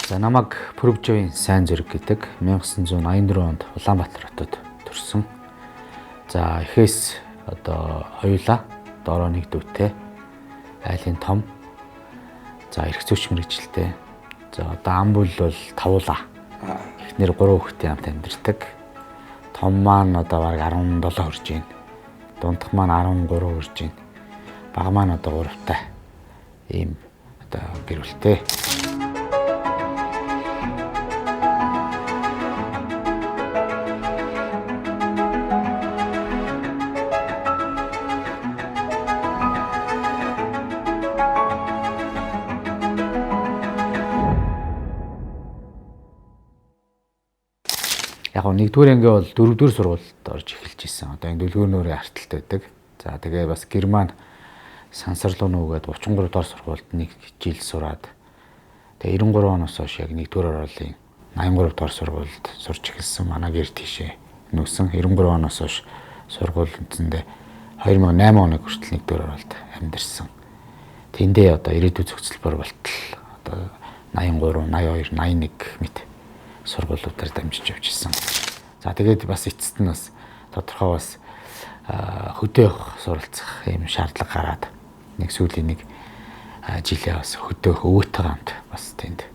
За намайг Пүрвжийн сайн зэрэг гэдэг 1984 онд Улаанбаатар хотод төрсөн. За эхээс хоёулаа дороо нэг дүүтэй. Айлын том. За эрх зүйч мэргэжилтэй. За ам бүл бол тавуулаа. Эхнэр 3 хүүхэдтэй хамт амьдардаг. Том маань баг 17 хүрж байна. Дундх маань 13 хүрж байна. Бага маань 3 таа. Ийм гэр бүлтэй. Яг нэгдүгээр анги бол 4-р сургуульд орж эхэлж исэн. Одоо энэ дүлгүүрнөрөө арталт байдаг. За тэгээ бас Герман сансарлуу нүгээд 33 дахь сургуульд 1 жил сураад тэгээ 93 оноос хойш яг 1-р оролын 83 дахь сургуульд сурч эхэлсэн. Манай гэр тийшээ нүүсэн. 93 оноос хойш сургууль үндсэндээ 2008 оны хүртэл 1-р оролд амьдарсан. Тэндээ ирээдүйн зөвцөлбөр болтол 83, 82, 81 мэт сургуулиудаар дамжиж явж ирсэн. За тэгээд бас эцэст нь бас тодорхой бас хөдөөх суралцах юм шаардлага гараад нэг сүүлийн нэг жилээ бас хөдөөх өвөөтэй хамт бас тэнд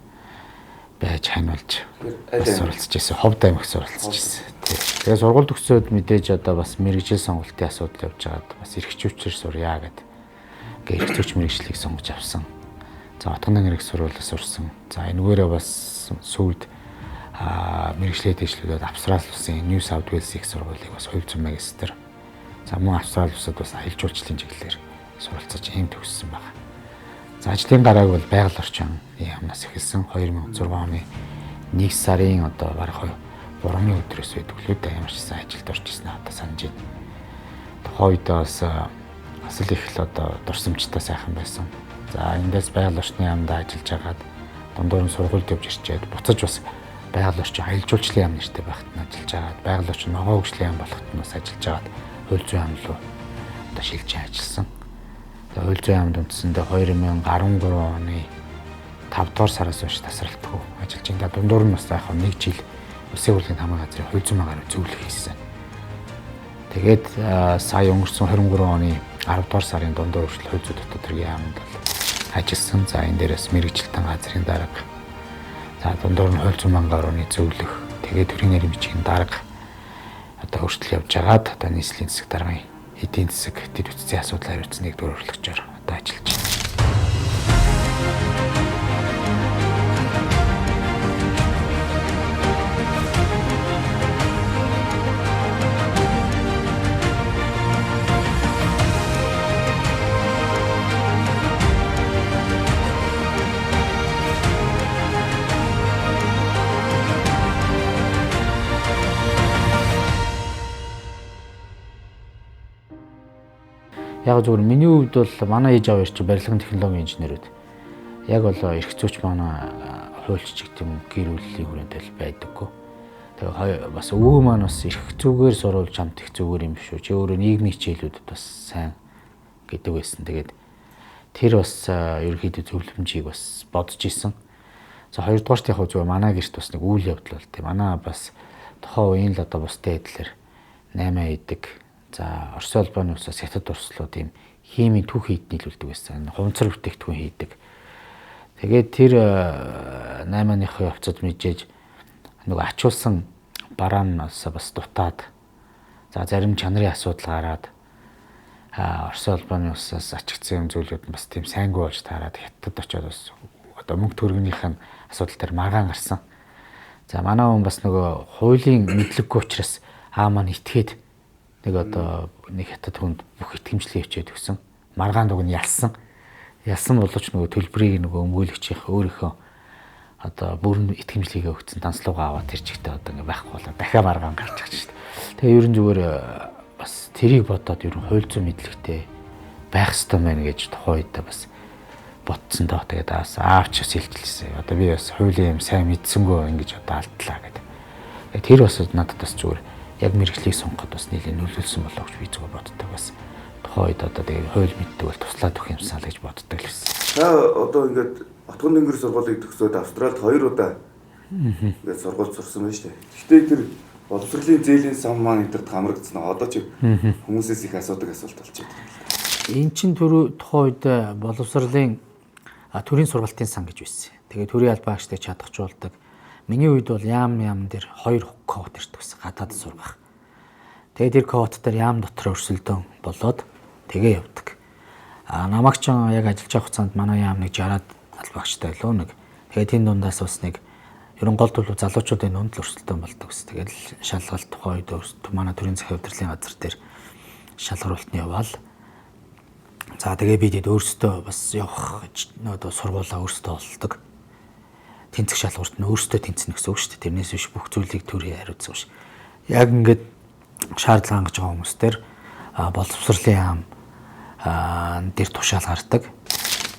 байж хануулж суралцж ирсэн. Ховд аймагт суралцж ирсэн. Тэгээд сургууль төгсөөд мэдээж бас мэргэжил сонголтын асуудал явж байгаад бас эрх зүйчээр сурья гэдэг. Эрх зүйч мэргэжлийг сонгож авсан. За Отгонын эрх сургуулиас сурсан. За энэгээрээ бас сүүлд мэргэжлээ дэвшлүүлээд Австрали улсын New South Wales их сургуулийг бас хувьцсан магистр. За мөн Австрали улсад бас аялал жуулчлалын чиглэлээр суралцаж ийм төгссөн байна. За ажлын гарааг бол байгаль орчин яамнаас эхэлсэн 2006 оны 1 сарын бараг 3-ны өдрөөс байдаг лүү дээ ямар ч сайн ажилд орж ирсэн санаж байна. Тухайн үед бас асал их л дурсамжтай сайхан байсан. За эндээс байгаль орчны яамдаа ажиллаж хагаад дундуур нь сургуульд явж ирчээд буцаж бас байгаль орчин аялал жуулчлалын яам нэртэй байхад нь ажиллаж агаад байгаль орчин ногоо хөгжлийн яам болоход нь бас ажиллаж агаад хууль зүйн яам руу шилжиж ажилласан. Тэгээ хууль зүйн яамд үндсэндээ 2013 оны 5 дугаар сараас хойш тасралтгүй ажиллаж байгаа. Дундуур нь бас яг 1 жил Улсын хурлын хамгааллын газрын хууль зүйн магаар зөвлөх хийсэн. Тэгээд сая өнгөрсөн 23 оны 10 дугаар сарын дундуур хүртэл хууль зүйн дотоод хэргийн яамд ажилласан. За энэ дээрээс мэргэжилтэн газрын дарга дундуур нь хууль зүйн мангаар орны зөвлөх тэгээд төрийн нэрийн бичгийн дарга өөрчлөл явж байгаад нийслэлийн засаг даргын эдийн засаг дэд үтцийн асуудал хариуцсан 1-р урлагчаар ажиллаж байна. Яг зөвхөн миний хувьд бол манай ээж аваар чи барилгын технологийн инженерүүд яг бол эрх зүйч манай хуульч гэдэг юм гэр бүлийн хүрээндээ л байдаггүй. Тэгээ бас өвөө маань бас эрх зүйгээр сурвалж хамт их зүгээр юм шүү. Чи өөрөө нийгмийн хичээлүүдэд бас сайн гэдэг байсан. Тэгээд тэр бас ерөнхийдөө зөвлөмжийг бас бодож исэн. За хоёрдугаарт яг зөвхөн манай гэрт бас нэг үйл явдал болтой. Манай бас тухайн үеийн л бусдын хэдлэр 8 идэг. За Орос улбаны улсаас хятад урслууд ийм химийн түүх нийлүүлдэг байсан. Хуванцар бүтээгдэхүүн хийдэг. Тэгээд тэр 8-ныхаа явцад мэдээж ачуулсан бараанаас бас дутаад за зарим чанарын асуудал гараад Орос улбаны улсаас ачигдсан юм зүйлүүд нь бас тийм сайнгүй болж таарад хятад очиод бас мөнгө төгрөгнийх нь асуудал дээр маргаан гарсан. За манай хүн бас хуулийн мэдлэггүй учраас маань итгээд нэг хятад хүнд бүх итгэмжлээ хичээд өгсөн. Маргаан дуг нь ялсан. Ялсан боловч төлбөрийг өмгөөлөгчийн өөрийнхөө бүрэн итгэмжлэгээ өгсөн танслуугаа аваад тэр чигтээ байхгүй болоо дахиад маргаан гарч байгаа шүү дээ. Тэгээ ерөн зүгээр бас тэрийг бодоод ерөн хууль зүйн мэдлэгтэй байх ёстой мэн гэж тухайн үед бас бодсон доо. Тэгээд аавч бас хэлчихлээсэн. Би бас хуулийн юм сайн мэдсэнгөө ингэж алдлаа гэдэг. Тэр бас надад бас зүгээр яг мэргэжлийг сонгоход бас нэлээд нөлөөлсөн болоо гэж би зүгээр боддог бас. тухайд одоо тэгээ хууль мэддэг бол туслаад өгөх юмсан л гэж боддог л байсан. Та одоо ингээд Отгон дэнгэр сургуулийг төгсөөд Австралид 2 удаа ингээд сургууль сурсан байна шүү дээ. Гэхдээ тэр боловсролын зээлийн сан маань энтерд хамрагдсан. Одоо ч хүмүүсээс их асуудаг асуулт болчиход байна. Эн чин тухайн үед боловсролын төрийн сургалтын сан гэж байсан. Тэгээ төрийн албаагчтай чадахжуулдаг. Миний үед бол яам дээр 2 код ирдэг байсан. Гадаад сургах. Тэгээ тэр код дээр яам дотор өрсөлдөөн болоод тэгээ явдаг. Намайг ч яг ажиллаж байгаа хугацаанд манай яам нэг 60-аад албаагчтай лөө нэг. Тэгээ тийм дундаас бас нэг ерөн гол төлөв залуучуудын дунд л өрсөлдөөн болдог ус. Тэгэл шалгалт тухайн үед манай төрийн захирал удирдлагын газар дээр шалгаруулалт нь яваал. За тэгээ бидэд өөрсдөө бас явах одоо сургуулаа өөрсдөө олдог. Тэнцэх шалгуурт нь өөрсдөө тэнцэнэ гэсэн үг шүү дээ. Тэрнээс биш бүх зүйлийг төрийн хариуцсан ш. Яг ингээд шаардлага хангаж байгаа хүмүүс төр боловсролын яам дээр тушаал гардаг.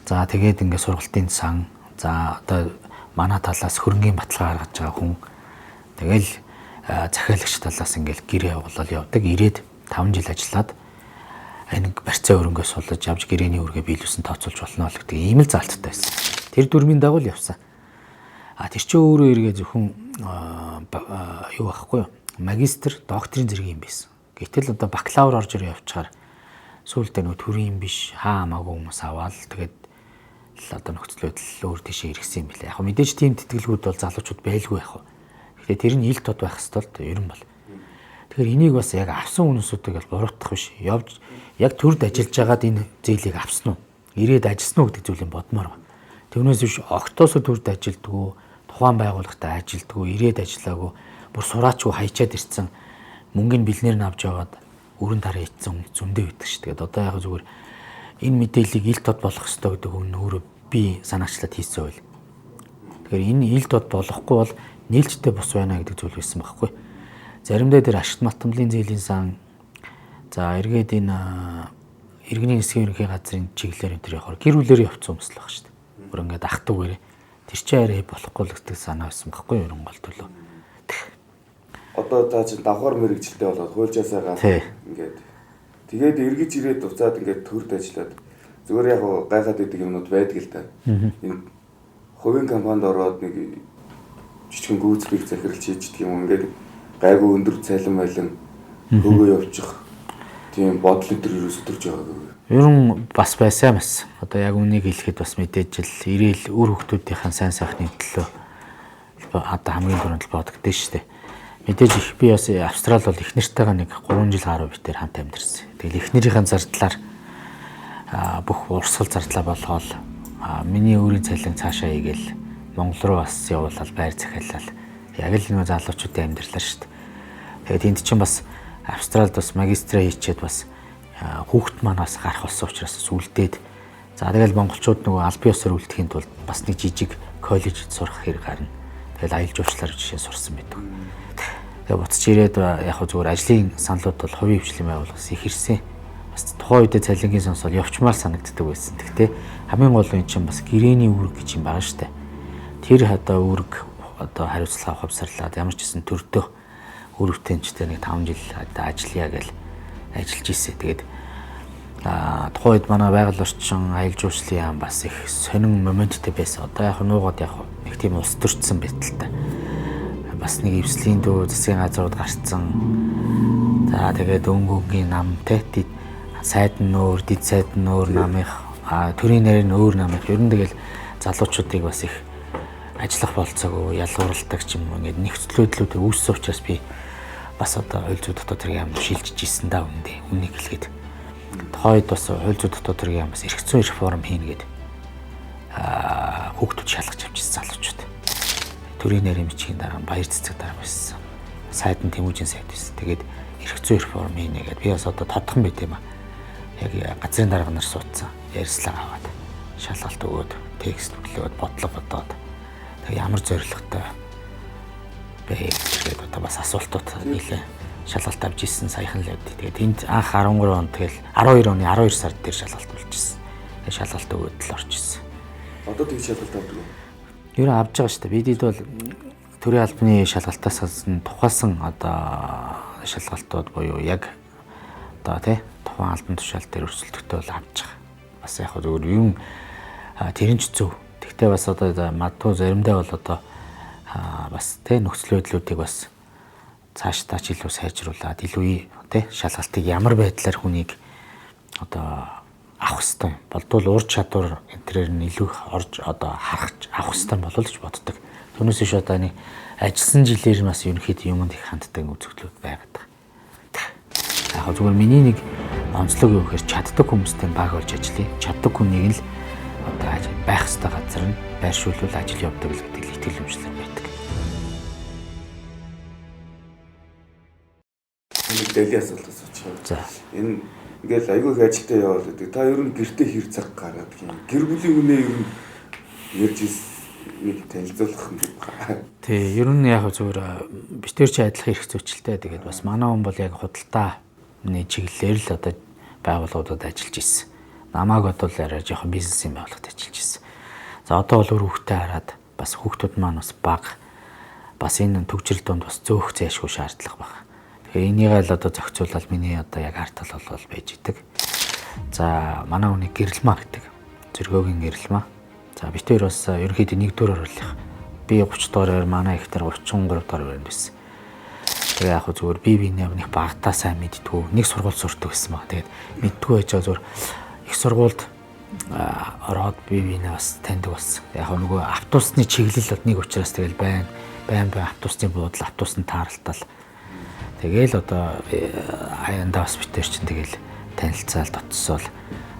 За тэгээд ингээд сургалтын сан за одоо манай талаас хөрөнгийн баталгаа гаргаж байгаа хүн тэгэл захиалагч талаас ингээд гэрээ явуулаад явдаг. Ирээд 5 жил ажиллаад нэг барьцаа өрөнгөө сулж авч гэрээний үргээ биелүүлсэн тооцоолж болно л гэдэг ийм л заалттай байсан. Тэр дүрмийн дагуу л явсан. Тэр чинь өөрөө эргээ зөвхөн юу байхгүй юу? Магистр, докторийн зэрэг юм байсан. Гэтэл одоо бакалавр орж ирээ явчихаар сүүлдээ нөгөө төрийн биш хаа хамаагүй хүмүүс аваад тэгээд одоо нөхцөл байдал өөр тийшээ иргэсэн юм билээ. Яг мэдээж тийм тэтгэлгүүд бол залуучууд байлгүй яг. Гэхдээ тэр нь ил тод байх хэвээр ер нь бол. Тэгэхээр энийг бас яг авсан хүмүүсүүдийг бол буруутгах биш. Явж яг төрд ажиллаж байгаад энэ зээлийг авсан уу? Ирээд ажилласан уу гэдэг зүйлийг бодмоор байна. Түүнээс биш октоосо төрд ажилдгүү, тухайн байгууллагатай ажилдгүү, ирээд ажиллаагүй, бүр сураачгүй хайчаад ирсэн мөнгөний бэлнээр нь авч яваад өрн тараа ицсэн зөндөө байдаг шүү. Тэгээд одоо яг зүгээр энэ мэдээллийг ил тод болгох ёстой гэдэг нь өөрөө би санаачлаад хийсэн байл. Тэгэхээр энэ ил тод болохгүй бол нээлттэй бус байна гэдэг зүйл байсан байхгүй. Заримдаа тэр ашигт матамлын зээлийн сан за эргээд энэ иргэний засгийн ерөнхий газрын чиглэлээр энэ төр явахаар гэр бүлээр явцсан хүмүүс л баг шүү дээ. Бүр ингээд ах トゥ гэрээ тэр чинь арай болохгүй л гэдэг санаа байсан байхгүй ерөн гол төлөө. Одоо та чинь давхар мэрэгчлээ болоод хуульчаасаа ингээд тэгээд эргэж ирээд буцаад ингээд төрд ажиллаад зүгээр яг гайхаад идэг юмнууд байдаг л да. Энэ хувийн компанид ороод нэг жижигэн гүйцэтгэх захирал хийж юм ингээд гайгүй өндөр цалин байлан хөгөө явчих тийм бодол өдр ерөөс өдөрж байгаагүй. Ер нь бас байсан бас. Одоо яг үнийг хэлэхэд бас мэдээж л ирээл үр хөвгтүүдийн сайн сайхны төлөө одоо хамгийн түрүүнд бодогдсон шүү дээ. Мэдээж их би бас Австрал бол их нартайгаа нэг 3 жил гаруй битээр хамт амьдэрсэн. Тэгэл их нэрийн зардлаар бүх урсгал зардлаа болгоол миний өөрийн цалин цаашаа игээл Монгол руу бас явуулаад байр захиалал яг л нэг залуучуудын амьдралаа шүү дээ. Тэгээд энд чинь бас Австралид бас магистраа хийчихэд бас хүүхэд маань бас гарах болсон учраас сүлдээд за тэгэл монголчууд нөгөө албан ёсоор үлдэхийн тулд бас нэг жижиг коллежид сурах хэрэг гарна. Тэгэл аялал жуулчлалаар жишээ сурсан байдаг. Тэгээ буцаж ирээд яг зүгээр ажлын саналууд бол хувийн хвшлийн байгууллагаас их ирсэн. Бас тухайн үед цалингийн сонсол явчмаар санагддаг байсан. Гэхдээ хамгийн гол нь чинь бас гэрээний үүрэг гэж юм байгаа шүү дээ. Тэр одоо үүрэг одоо хариуцлага авахсарлаад ямар ч гэсэн төрдөө үүрэгтэнчтэй нэг 5 жил одоо ажиллая гэж ажиллаж ирсэн. Тэгээд тухайн үед манай байгаль орчин аялал жуулчлалын яам бас их сонин моменттэй байсан. Одоо яг нуугаад яг нэг тийм ус төрчсөн байталтай. Бас нэг эвслийн дүү засгийн газрууд гарцсан. За тэгээд өнгөгийн нам те сайд нь өөр, дид сайд нь өөр намынх, төрийн нарийн өөр намынх. Ер нь тэгэл залуучуудыг бас их ажиллах болцоогүй, ялгуурладаг ч юм уу ингээд нөхцөл байдлууд үүссэн учраас би бас одоо хууль зүйн дотоод хэрэг юм шилжиж ирсэн даа үндэ. Үнийг хэлгээд. Тухайд бас хууль зүйн дотоод хэрэг юм бас эрх зүйн реформ хийнэ гээд хүүхдүүд шалгаж авчихсан залуучууд. Төрийн нарийн бичгийн дараа баяр цэцэг дараа байсан. Сайд нь Тэмүүжин сайд байсан. Тэгээд эрх зүйн реформ хийнэ гээд би бас одоо тодхон байт юм аа. Яг газрын дарга нар суудсан. Ярьслага аваад шалгалт өгөөд текст өглөөд бодлого бодоод тэг ямар зорилготой бэ гэдэг одоо бас асуултууд нэлээ шалгалт авч ирсэн саяхан л явд. Тэгээд энд анх 13 он тэгэл 12 оны 12 сард дээр шалгалт болж ирсэн. Тэгээд шалгалт өгөөд л орж ирсэн. Одоо тэг шалгалт авдаг уу? Ер нь авж байгаа шүү дээ. Бидэд бол төрийн албаны шалгалтаас тухайлсан одоо шалгалтууд буюу яг одоо тий тухайн албан тушаал дээр өрсөлдөхтэй бол авч байгаа. Бас яг зөвөр юм тэрэн ч зөв. Тэгтээ бас одоо магадгүй заримдаа бол одоо бас тэ нөхцөл байдлуудыг бас цааш илүү сайжруулад илүү тэ шалгалтыг ямар байдлаар хүнийг одоо авах хэвээр болдвол ур чадвар энтрээр нь илүү орж одоо харах авах хэвээр болов л гэж боддог. Түүнээс биш одоо нэг ажилласан жилээр бас ерөнхийдөө юмд их ханддаг үзэгдлүүд байгаад байгаа. Яг зүгээр миний нэг онцлог юу гэхээр чаддаг хүмүүстэй баг болж ажиллая. Чаддаг хүнийг л одоо байх хэвээр газар нь байршуулвал ажил явдаг л гэдэг л итгэл үнэмшлэр байдаг. Нэг дэлийн асуулт асуучих. За. Энэ ингээл айгүй их ажилтаа яваад байдаг. Та ер нь гэртээ хэр цаг гараад гин гэр бүлийн үнэ ер нь ярьж нэг танилцуулах юм байна. Тий, ер нь яг зүгээр битэр чи адилхан эрх зүйчлэлтэй. Тэгээд бас манай хүн бол яг худалдааны чиглэлээр л одоо байгууллагуудад ажиллаж ирсэн. Намааг бодвол арай жоохон бизнесийн байгууллагад ажиллаж ирсэн. За одоо бол хүүхдээ хараад бас хүүхдүүд маань бас бага. Бас энэ төгжрөл донд бас зөөх зайшгүй шаардлага байна. Тэгэхээр энийг л одоо зохицуулаад миний одоо яг артал бол байж идэг. За манай хүний гэрэлмаа гэдэг. Зөргөөгийн гэрэлмаа. За бид тэр бас ерөнхийдөө 1-р оруулах. Би 30 дугаар манай ихтер 33 дугаар байранд байсан. Тэгээ яг зүгээр биенээ нэг багтаа сайн мэдтгүү. Нэг сургууль сурдаг гэсэн маа. Тэгээд мэдтгүү байж байгаа зүгээр их сургуульд ороод биенээ бас таньдаг болсон. Яг нөгөө автобусны чиглэл бол нэг учраас тэгэл байн автобусны буудлын автобусны тааралтал. Тэгээл одоо аяндаа бас бид тэр чинь тэгэл танилцаал дотсоол.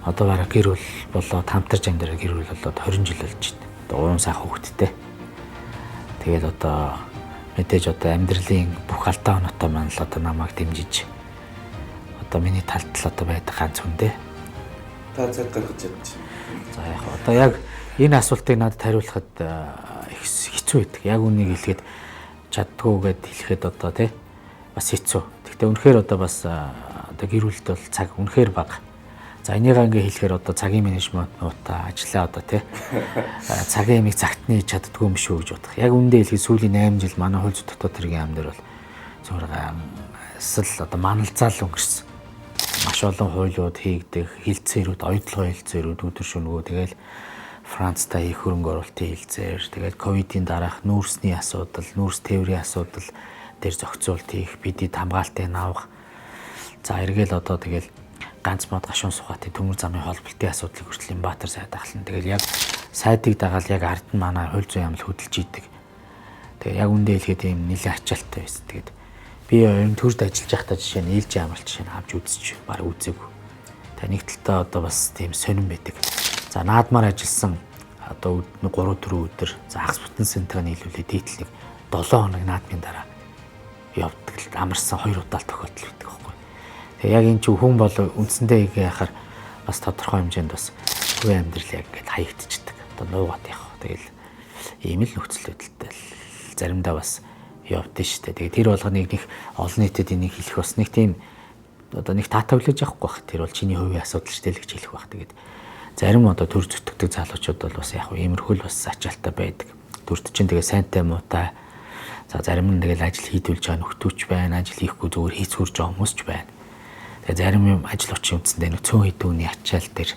Одоо бараг гэр бүл болоод хамтарч амьдраа гэр бүл болоод 20 жил болж байна. Одоо уун сайхан хүүхэдтэй. Тэгэл одоо мэдээж одоо амьдралын бүх алдаа оноотой маань л одоо намайг дэмжиж одоо миний талд л одоо байдаг ганц хүн дээ. Та цаг гаргаж чадчих. За яг одоо яг энэ асуултыг надад хариулахад их хэцүү байдаг. Яг үнийг хэлэхэд чаддгүйгээд хэлэхэд одоо тий бас хэцүү. Гэхдээ үнэхээр одоо бас одоо гэр бүлд бол цаг үнэхээр бага. За энийг ингээ хэлэхээр одоо цагийн менежмент нутаа ажиллаа одоо тий цагийн ямиг цагтны чаддгүй юм шүү гэж бодох. Яг үндэ хэлэхэд сүүлийн 8 жил манай хууль зүйн дотоод хэргийн яам дээр бол зөвхөн эсэл одоо маналзаал өнгөрсөн. Маш олон хуулиуд хийгдэх, хилцээрүүд, оюутлогын хилцээрүүд өдөр шөнөгөө тэгэл Францтай их хөрөнгө оруулалтын хилцээр, тэгэл ковидын дараах нүүрсний асуудал, нүүрс тээврийн асуудал дээр зохицуулт хийх, бидэд хамгаалтыг авах. За эргээл одоо тэгэл ганц мод гашуун сухатын төмөр замын холболтын асуудлыг хүртэл Баатар сайд ахлан. Тэгэл яг сайдыг дагаад яг ард нь манай хууль зүйн яамл хөдөлж идэг. Тэгээ яг үндэ хэлэхэд ийм нэлээд ачаалттай байсан. Тэгээд би энэ төрд ажиллаж байхдаа жишээ нь ээлж яамлт жишээ нь авч үзчих баг үзээгүй. Тэгээ нэг талдаа одоо бас тийм сонирн байдаг. За наадмаар ажилласан одоо 3-4 өдөр за хагас бүтэн сэнтэйг нийлүүлээд дийтлэг 7 хоног наадмын дараа явдаг л амарсан 2 удаал тохиолдол байдаг байхгүй. Тэгээ яг энэ чинь хүн бол үндсэндээ яхаар бас тодорхой хэмжээнд бас хувийн амьдрал яг ингээд хаягдчихдаг. Одоо нуугаад явах. Тэгэл ийм л нөхцөл байдалтай л заримдаа бас явдсан шүү дээ. Тэгээ тэр болгоныг нэг олон нийтэд энийг хэлэх бас нэг тийм одоо нэг таатавлаж явахгүй бах. Тэр бол чиний хувийн асуудал шүү дээ л гэж хэлэх бах. Тэгээд зарим одоо төр зүтгэдэг залуучууд бол бас яг иймэрхүү л бас ачаалттай байдаг. Төрд чинь тэгээ сайнтай муутай. За зарим нь тэгэл ажил хийдүүлж байгаа нөхдөөч байна. Ажил хийхгүй зүгээр хийцгүүрж байгаа хүмүүс ч байна. Тэгээ зарим юм ажил очийн үндсэндээ нэг цөөн хэдүүний ачаал дээр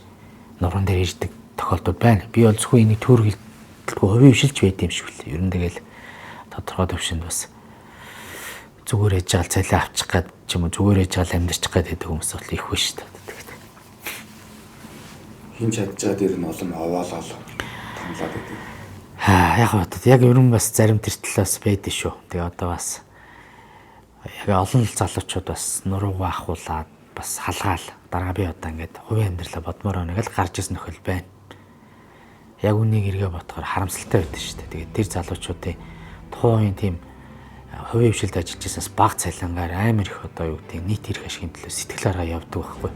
нуруунд дээр ирдэг тохиолдол байна. Би бол зөвхөн энийг төрөлдөлгүй хувийн хвшилж байд юм шиг л. Ер нь тэгэл тодорхой төвшөнд бас зүгээр ээж байгаа цалин авчих гээд ч юм уу зүгээр ээж байгаа амьдчих гээд байдаг хүмүүс бол их биш шүү дээ. Хин чадж байгаа дээр нь олон овоолол томлоод байдаг. Яг бодод яг ер нь бас зарим тэр талаас байдэн шүү. Тэгээ одоо бас яг олон залуучууд бас нуруугаа ахуулаад бас халгаал дараа би одоо ингээд хувийн амьдралаа бодмоор байна гэл гарч ирсэн нөхөл байна. Яг үнийг эргээ бодохоор харамсалтай байдаг шүү дээ. Тэгээд тэр залуучуудын тухайн тийм хувийн хвшилд ажиллаж байснаас бага цалингаар амар их одоо юу гэдэг нийт эрх ашигын төлөө сэтгэл гаргаа явдаг байхгүй.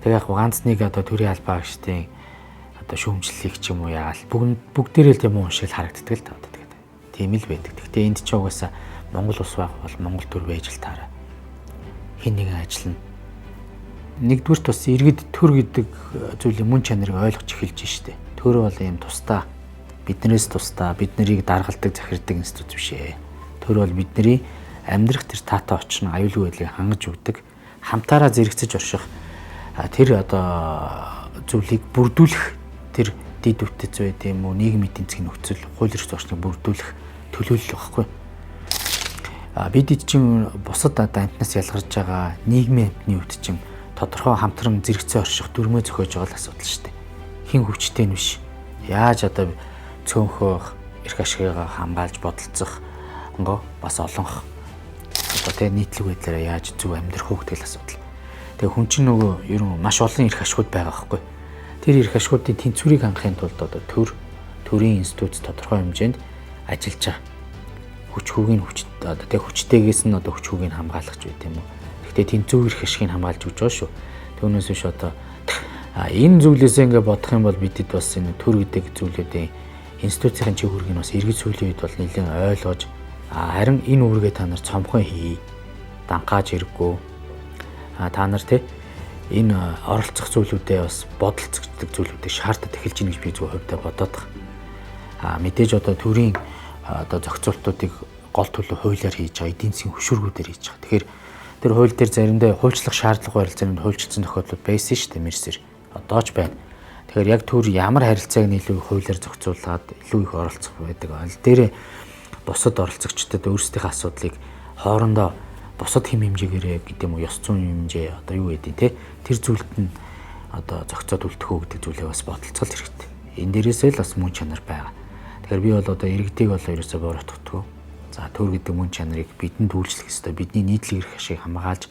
Тэгээ яг ганц нэг одоо төрийн албаа агчдын одоо шүүмжлэлийг ч юм уу яагаад бүгдээрээ л тийм уушиг харагддаг л таа. Тэгээд тийм л байдаг. Гэхдээ энд ч угаасаа Монгол улс байх бол Монгол төр байж л таараа. Хин нэгэн ажиллана. Нэгдүгürt бас иргэд төр гэдэг зүйлийн мөн чанарыг ойлгож эхэлж штэ. Төр бол юм тусдаа биднээс тусдаа бид нарыг даргалдаг захирддаг институт биш ээ. Төр бол бидний амьдрах тэр таатай очин аюулгүй байдлыг хангаж өгдөг, хамтаараа зэрэгцэж орших тэр одоо зүйлийг бүрдүүлэх тэр дид үтц байд юм уу нийгмийн эдийн засгийн нөхцөл хууль эрх зүйчнийг бүрдүүлэх төлөөлөл багхгүй. Бид чинь бусад одоо амтнаас ялгарч байгаа нийгмийн амтны үед чинь тодорхой хамтран зэрэгцээ орших дүрмээ зохиож байгаа л асуудал шүү дээ. Хин хүчтэй нь биш. Яаж одоо цөөнхөө эрх ашигыгаа хамгаалж бодолцох бас олонх одоо тэг нийтлэг байдлаараа яаж зөв амьдрах уу гэдэг л асуудал. Тэгээ хүн чинь нөгөө ер нь маш олон эрх ашигуд байгаа байхгүй. Тэр эрх ашигуудын тэнцвэрийг хангахын тулд одоо төрийн институт тодорхой хэмжээнд ажиллаж байгаа. Хүч хүүгийн одоо тэг хүчтэйгээс нь одоо хүч хүүгийг хамгаалах ч байт юм уу. Гэхдээ тэнцүү эрх ашигыг хамгаалж өгч байгаа шүү. Түүнээс биш одоо энэ зүйлээсээ ингээ бодох юм бол бидэд бас энэ төр гэдэг зүйлүүдийн институцийн чиглэлийг нь бас эргэж сүүлийн үед бол нэлээд ойлгож харин энэ үүргээ та нар цомхон хий. Дангааж хэрэггүй. Та нар энэ оролцох зүйлүүдээ бас бодолцогддог зүйлүүдийг шаардаад эхэлж гин гэж би зөв хувьдаа бодоод байгаа. Мэдээж одоо төрийн одоо зохицуултуудыг гол төлөв хуулиар хийж байгаа, эдийн засгийн хөшүүргүүдээр хийж байгаа. Тэгэхээр тэр хууль дээр заримдаа хуульчлах шаардлага барил заримдаа хуульчилсан тохиолдлууд байсан шүү дээ мэрсэр. Одоо ч байна. Тэгэхээр яг төр ямар харилцааг илүү хуулиар зохицуулаад илүү их оролцох байдаг. Аль дээр бусад оролцогчдод өөрсдийнхээ асуудлыг хоорондоо бусад хэм хэмжээгээрээ гэдэг юм уу ёс зүйн хэмжээ одоо юу гэдэг те тэр зүйлд нь одоо зохицоод үлдэх үү гэдэг зүйлээ бас бодолцол хэрэгтэй. Энэ дээрээсээ л бас мөн чанар байгаа. Тэгэхээр би бол одоо иргэдийг бол ерөөсөө буруутгахгүй. За төр гэдэг мөн чанарыг бидэнд үйлчлэх ёстой. Бидний нийтлэг эрх ашиг хамгаалж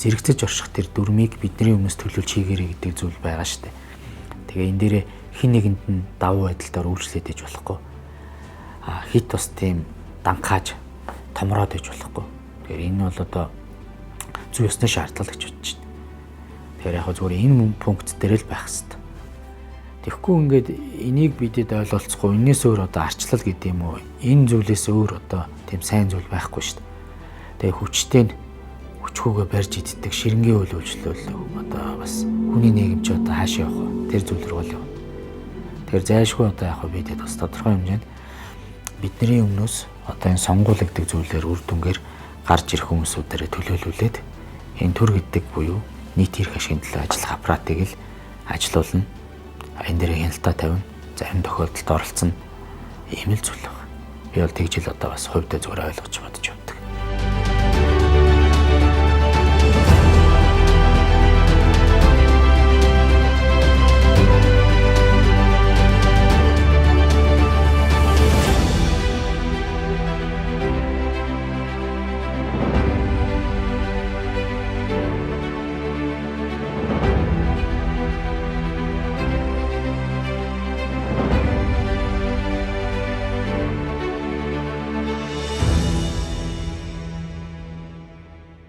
зэрэгцэж орших тэр дүрмийг бидний өмнөөс төлөвлөж хийгээрэй гэдэг зүйл байгаа шүү дээ. Тэгээ энэ дээрээ хин нэгэнд нь давуу байдалтаар үйлчлээд иж болохгүй. Хит бас тийм дангааж томроод иж болохгүй. Тэгэхээр энэ бол одоо зүй ёсны шаардлага гэж бодож байна. Тэгэхээр яг зүгээр энэ пункт дээр л байх хэрэгтэй. Тэгэхгүй ингээд энийг бидэд ойлголцохгүй энэс өөр одоо арчлал гэдэг юм уу энэ зүйлээс өөр одоо тийм сайн зүйл байхгүй шүү дээ. Тэгээ хүчтэй нь хүчгүйгээ барьж иддэг ширэнгийн үйл үйлчлэл одоо бас хүний нийгэм чи одоо хаашаа явах вэ? Тэр зүйл рүү л явна. Тэгэхээр зайлшгүй одоо яг бидэд бас тодорхой хэмжээнд бидний өмнөөс одоо энэ сонгуул гэдэг зүйлээр үр дүнгээр гарч ирэх хүмүүсүүдээр төлөөлүүлээд энэ төр гэдэг буюу нийт эрх ашигын төлөө ажиллах аппаратыг л ажилуулна. Энэ дээр хяналтаа тавина. Зарим тохиолдолд оролцсон ийм л зүйл байна. Би бол тэгж л одоо бас хувьдаа зүгээр ойлгож бодож